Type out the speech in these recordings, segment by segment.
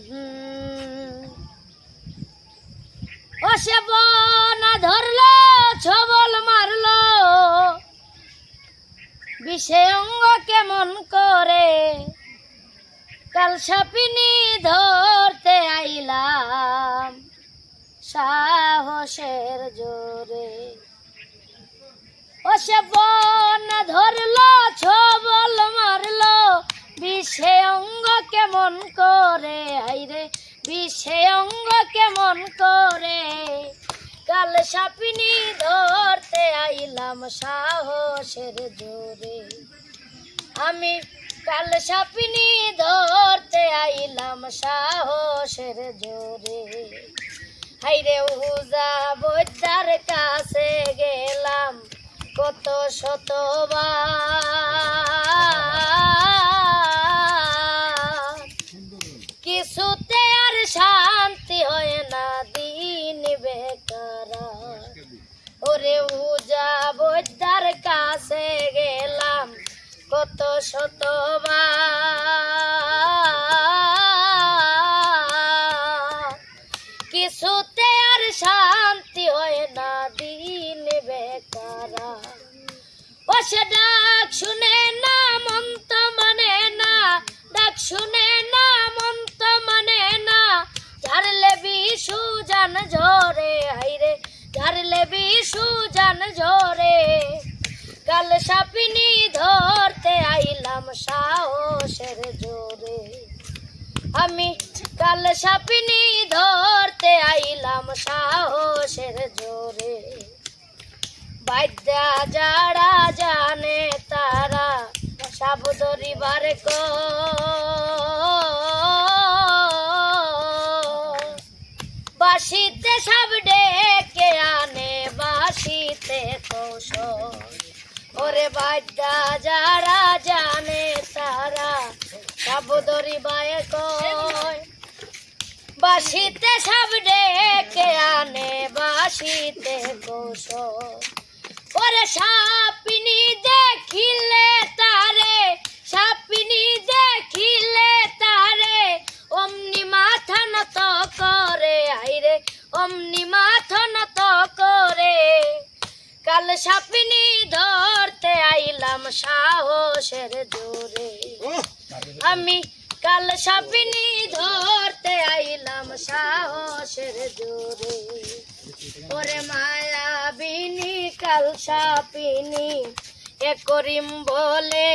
ও সে বনা ধরলো ছবল মারলো বিষে অঙ্গ কেমন করে কাল সাপিনী ধরতে আইলাম সাহসের জোরে। ও সে বনা ধরলো ছবল মারলো বিষে অঙ্গ কেমন করে আইরে বিষে অঙ্গ কেমন করে কাল সাপিনী ধরতে আইলাম সাহসের জোরে। আমি কাল সাপিনী ধরতে আইলাম সাহসের জোরে। হাইরে উজা বৈদ্যার কাছে গেলাম কত শতবার, কিছুতে আর শান্তি হয় না দিন বেকার। ওরে উজা বৈদ্যার কাছে গেলাম কত শতবার, কিছুতে আর শান্তি হয় না দিন বেকার। ও সে ডাক শুনে না মন তো মানে না, ডাক শুনে না মন তো মানে না, ঝাড়লে বিশু জান ঝরে হাইরে ঝাড়লে বিশু জান ঝরে। কাল সাপিনী ধরতে আইলাম সাহসের জোরে। আমি কাল সাপিনী ধরতে আইলাম সাহসের জোরে। বাদ্যা যারা জানে তারা সাপ ধরিবার বাঁশিতে সাপ ডেকে আনে বাঁশিতে কৌশল। ওরে বাদ্যা যারা জানে তারা সাপ ধরিবার কয় বাঁশিতে সাপ ডেকে আনে বাঁশিতে কৌশল। ওরে সাপিনী দেখিলে তারে সাপিনী দেখিলে তারে অমনি মাথা নত করে আইরে অমনি মাথা নত করে। কাল সাপিনী ধরতে আইলাম সাহসের জোরে। আমি কাল সাপিনী ধরতে আইলাম সাহসের জোরে। ওরে মায়াবিনী কাল সাপিনী এ করিম বলে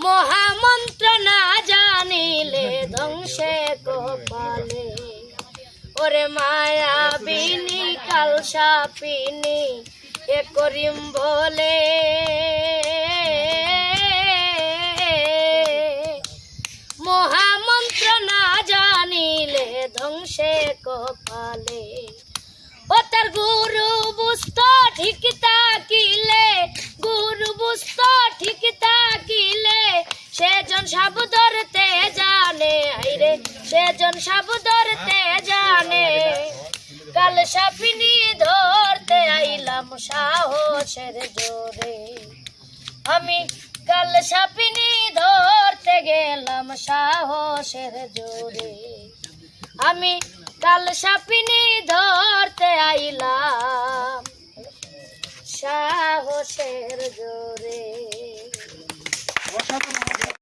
মহামন্ত্র না জানিলে ধ্বংসে কপালে। ওরে মায়াবিনী কাল সাপিনী এ করিম বলে মহামন্ত্র না জানিলে ধ্বংসে কপালে। ও তার গুরু বুঝত ঠিক তাকিলে গুরু বুঝত ঠিক তাকিলে সেজন সাপ ধরতে জানে আইরে সেজন সাপ ধরতে জানে। কাল সাপিনী ধরতে আইলাম সাহসের জোরে। আমি কাল সাপিনী ধরতে গেলাম সাহসের জোরে। আমি কাল সাপিনী ধরতে আইলাম সাহসের জোরে।